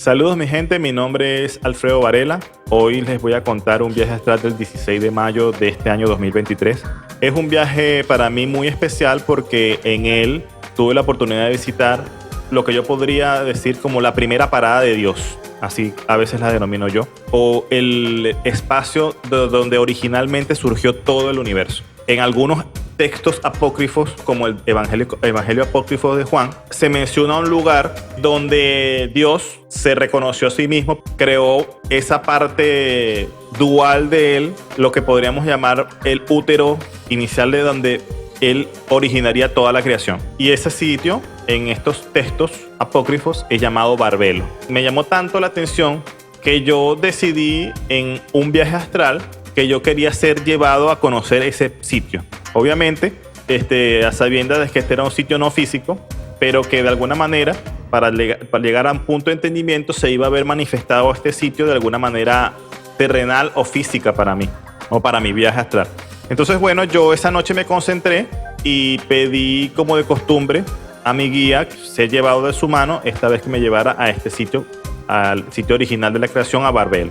Saludos mi gente, mi nombre es Alfredo Varela. Hoy les voy a contar un viaje astral del 16 de mayo de este año 2023. Es un viaje para mí muy especial porque en él tuve la oportunidad de visitar lo que yo podría decir como la primera parada de Dios. Así a veces la denomino yo, o el espacio donde originalmente surgió todo el universo. En algunos textos apócrifos, como el Evangelio apócrifo de Juan, se menciona un lugar donde Dios se reconoció a sí mismo, creó esa parte dual de él, lo que podríamos llamar el útero inicial de donde él originaría toda la creación. Y ese sitio, en estos textos apócrifos, es llamado Barbelo. Me llamó tanto la atención que yo decidí en un viaje astral que yo quería ser llevado a conocer ese sitio. Obviamente, a sabiendas de que este era un sitio no físico, pero que de alguna manera, para llegar a un punto de entendimiento, se iba a ver manifestado este sitio de alguna manera terrenal o física para mí, o para mi viaje astral. Entonces, bueno, yo esa noche me concentré y pedí, como de costumbre, a mi guía ser llevado de su mano, esta vez que me llevara a este sitio, al sitio original de la creación, a Barbelo.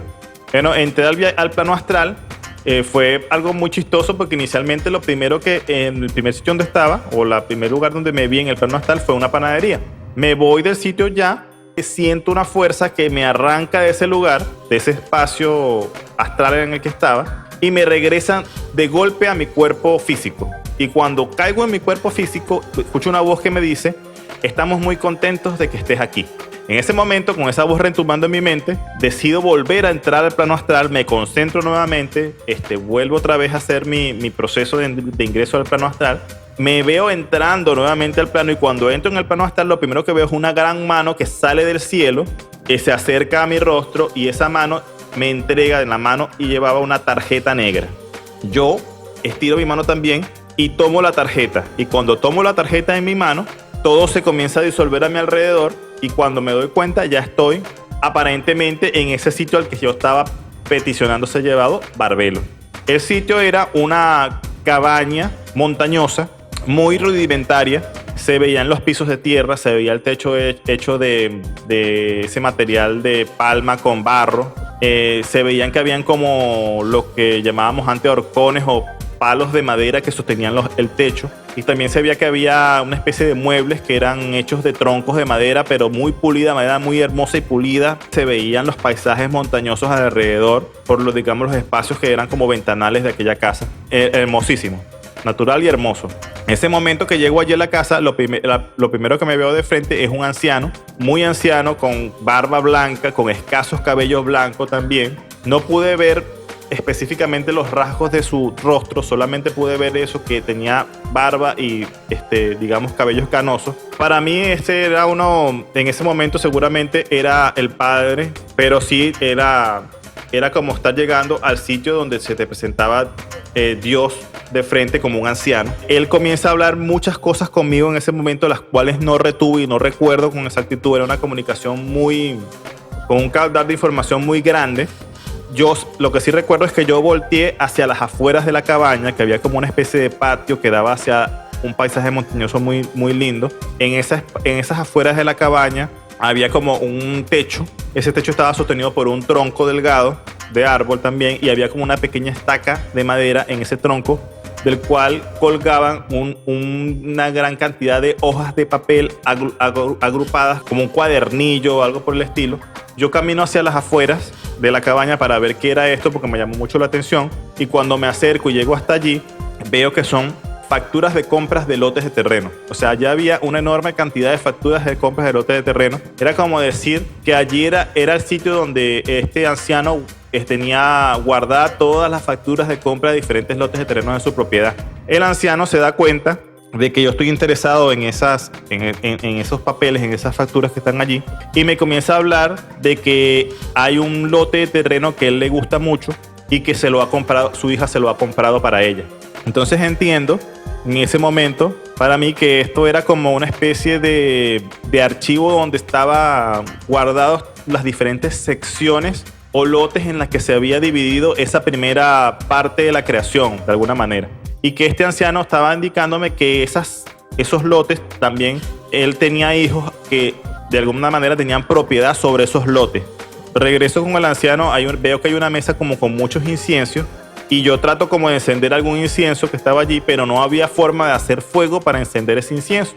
Bueno, entré al plano astral. Fue algo muy chistoso porque inicialmente lo primero que en el primer sitio donde estaba, o el primer lugar donde me vi en el plano astral, fue una panadería. Me voy del sitio ya, siento una fuerza que me arranca de ese lugar, de ese espacio astral en el que estaba, y me regresan de golpe a mi cuerpo físico. Y cuando caigo en mi cuerpo físico, escucho una voz que me dice: estamos muy contentos de que estés aquí. En ese momento, con esa voz retumbando en mi mente, decido volver a entrar al plano astral, me concentro nuevamente, vuelvo otra vez a hacer mi proceso de ingreso al plano astral. Me veo entrando nuevamente al plano, y cuando entro en el plano astral, lo primero que veo es una gran mano que sale del cielo, que se acerca a mi rostro, y esa mano me entrega en la mano y llevaba una tarjeta negra. Yo estiro mi mano también y tomo la tarjeta, y cuando tomo la tarjeta en mi mano, todo se comienza a disolver a mi alrededor, y cuando me doy cuenta ya estoy aparentemente en ese sitio al que yo estaba peticionando ser llevado, Barbelo. El sitio era una cabaña montañosa, muy rudimentaria. Se veían los pisos de tierra, se veía el techo hecho de ese material de palma con barro. Se veían que habían como lo que llamábamos antes horcones o palos de madera que sostenían el techo, y también se veía que había una especie de muebles que eran hechos de troncos de madera, pero muy pulida, madera muy hermosa y pulida. Se veían los paisajes montañosos alrededor por los espacios que eran como ventanales de aquella casa. Hermosísimo, natural y hermoso. En ese momento que llego allí a la casa, lo primero que me veo de frente es un anciano, muy anciano, con barba blanca, con escasos cabellos blancos también. No pude ver específicamente los rasgos de su rostro, solamente pude ver eso, que tenía barba y cabellos canosos. Para mí era uno, en ese momento seguramente era el padre, pero sí era como estar llegando al sitio donde se te presentaba Dios de frente como un anciano. Él comienza a hablar muchas cosas conmigo en ese momento, las cuales no retuve y no recuerdo con exactitud. Era una comunicación con un caudal de información muy grande. Yo lo que sí recuerdo es que yo volteé hacia las afueras de la cabaña, que había como una especie de patio que daba hacia un paisaje montañoso muy, muy lindo. En esas afueras de la cabaña había como un techo. Ese techo estaba sostenido por un tronco delgado de árbol también, y había como una pequeña estaca de madera en ese tronco, del cual colgaban una gran cantidad de hojas de papel agrupadas como un cuadernillo o algo por el estilo. Yo camino hacia las afueras de la cabaña para ver qué era esto, porque me llamó mucho la atención, y cuando me acerco y llego hasta allí, veo que son facturas de compras de lotes de terreno. O sea, ya había una enorme cantidad de facturas de compras de lotes de terreno. Era como decir que allí era el sitio donde este anciano tenía guardadas todas las facturas de compra de diferentes lotes de terreno en su propiedad. El anciano se da cuenta de que yo estoy interesado en esos papeles, en esas facturas que están allí, y me comienza a hablar de que hay un lote de terreno que él le gusta mucho y que se lo ha comprado, su hija se lo ha comprado para ella. Entonces entiendo en ese momento para mí que esto era como una especie de archivo donde estaban guardados las diferentes secciones o lotes en las que se había dividido esa primera parte de la creación, de alguna manera. Y que este anciano estaba indicándome que esos lotes también, él tenía hijos que de alguna manera tenían propiedad sobre esos lotes. Regreso con el anciano, veo que hay una mesa como con muchos inciensos y yo trato como de encender algún incienso que estaba allí, pero no había forma de hacer fuego para encender ese incienso.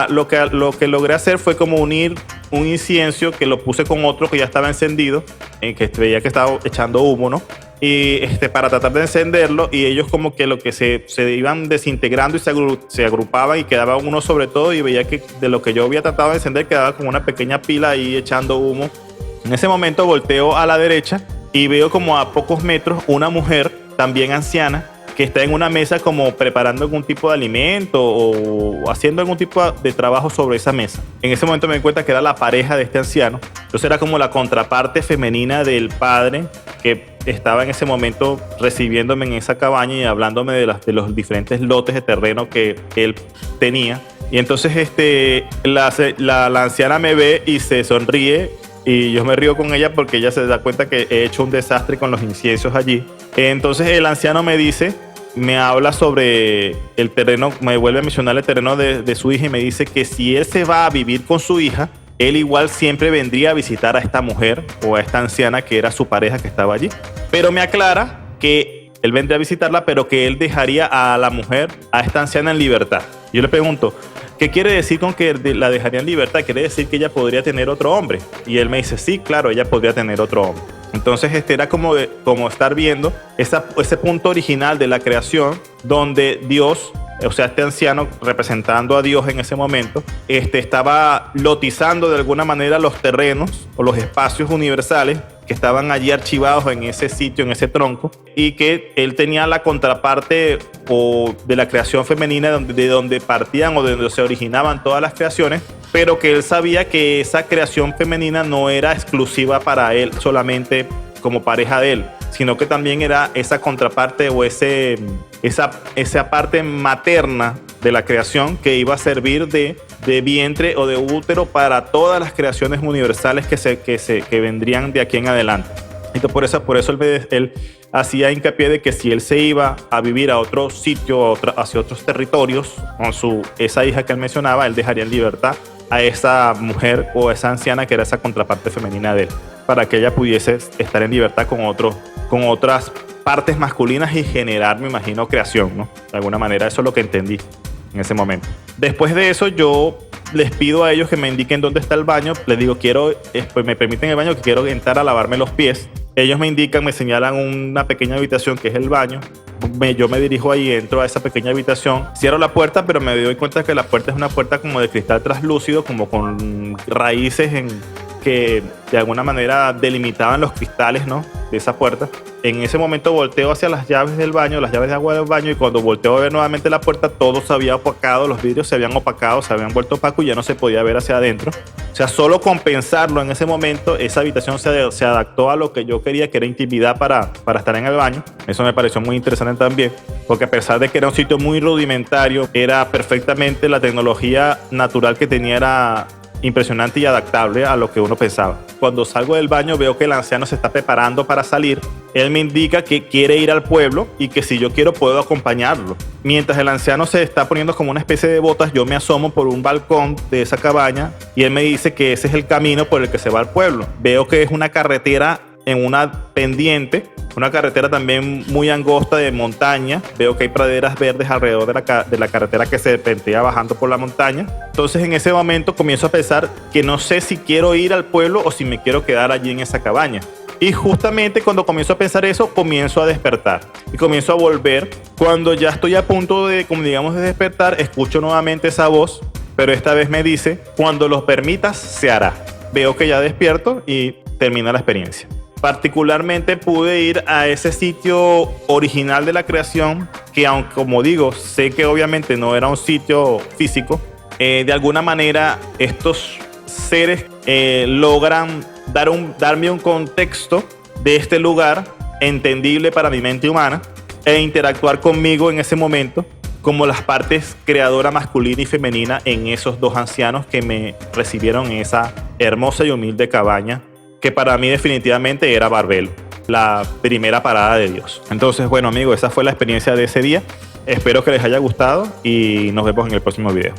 Lo que logré hacer fue como unir un incienso que lo puse con otro que ya estaba encendido, que veía que estaba echando humo, ¿no? Y para tratar de encenderlo, y ellos como que lo que se iban desintegrando y se agrupaban y quedaba uno sobre todo, y veía que de lo que yo había tratado de encender quedaba como una pequeña pila ahí echando humo. En ese momento volteo a la derecha y veo como a pocos metros una mujer también anciana que está en una mesa como preparando algún tipo de alimento o haciendo algún tipo de trabajo sobre esa mesa. En ese momento me di cuenta que era la pareja de este anciano. Entonces era como la contraparte femenina del padre que estaba en ese momento recibiéndome en esa cabaña y hablándome de los diferentes lotes de terreno que él tenía. Y entonces la anciana me ve y se sonríe. Y yo me río con ella porque ella se da cuenta que he hecho un desastre con los inciensos allí. Entonces el anciano me habla sobre el terreno, me vuelve a mencionar el terreno de su hija y me dice que si él se va a vivir con su hija, él igual siempre vendría a visitar a esta mujer o a esta anciana que era su pareja que estaba allí. Pero me aclara que él vendría a visitarla, pero que él dejaría a la mujer, a esta anciana en libertad. Yo le pregunto, ¿qué quiere decir con que la dejaría en libertad? ¿Quiere decir que ella podría tener otro hombre? Y él me dice, sí, claro, ella podría tener otro hombre. Entonces era como estar viendo ese punto original de la creación donde Dios, o sea, este anciano representando a Dios en ese momento, estaba lotizando de alguna manera los terrenos o los espacios universales que estaban allí archivados en ese sitio, en ese tronco, y que él tenía la contraparte de la creación femenina de donde partían o de donde se originaban todas las creaciones, pero que él sabía que esa creación femenina no era exclusiva para él solamente como pareja de él, sino que también era esa contraparte o esa parte materna de la creación que iba a servir de vientre o de útero para todas las creaciones universales que vendrían de aquí en adelante. Entonces por eso él hacía hincapié de que si él se iba a vivir a otro sitio, hacia otros territorios, con esa hija que él mencionaba, él dejaría en libertad a esa mujer o esa anciana que era esa contraparte femenina de él, para que ella pudiese estar en libertad con otras partes masculinas y generar, me imagino, creación, ¿no? De alguna manera eso es lo que entendí en ese momento. Después de eso yo les pido a ellos que me indiquen dónde está el baño. Les digo, me permiten el baño, que quiero entrar a lavarme los pies. Ellos me indican, me señalan una pequeña habitación que es el baño. Yo me dirijo ahí, entro a esa pequeña habitación, cierro la puerta, pero me doy cuenta que la puerta es una puerta como de cristal translúcido, como con raíces que de alguna manera delimitaban los cristales, ¿no?, de esa puerta. En ese momento volteo hacia las llaves del baño, las llaves de agua del baño, y cuando volteo a ver nuevamente la puerta, todo se había opacado, los vidrios se habían opacado, se habían vuelto opacos y ya no se podía ver hacia adentro. O sea, solo con pensarlo en ese momento, esa habitación se adaptó a lo que yo quería, que era intimidad para estar en el baño. Eso me pareció muy interesante también, porque a pesar de que era un sitio muy rudimentario, era perfectamente la tecnología natural que tenía, era impresionante y adaptable a lo que uno pensaba. Cuando salgo del baño veo que el anciano se está preparando para salir. Él me indica que quiere ir al pueblo y que si yo quiero puedo acompañarlo. Mientras el anciano se está poniendo como una especie de botas, yo me asomo por un balcón de esa cabaña y él me dice que ese es el camino por el que se va al pueblo. Veo que es una carretera en una pendiente, una carretera también muy angosta de montaña. Veo que hay praderas verdes alrededor de la carretera que se serpentea bajando por la montaña. Entonces en ese momento comienzo a pensar que no sé si quiero ir al pueblo o si me quiero quedar allí en esa cabaña. Y justamente cuando comienzo a pensar eso, comienzo a despertar y comienzo a volver. Cuando ya estoy a punto de, como digamos, de despertar, escucho nuevamente esa voz, pero esta vez me dice, cuando lo permitas, se hará. Veo que ya despierto y termina la experiencia. Particularmente pude ir a ese sitio original de la creación, que aunque, como digo, sé que obviamente no era un sitio físico, de alguna manera estos seres logran darme un contexto de este lugar entendible para mi mente humana e interactuar conmigo en ese momento como las partes creadora masculina y femenina en esos dos ancianos que me recibieron en esa hermosa y humilde cabaña, que para mí definitivamente era Barbelo, la primera parada de Dios. Entonces, bueno, amigos, esa fue la experiencia de ese día. Espero que les haya gustado y nos vemos en el próximo video.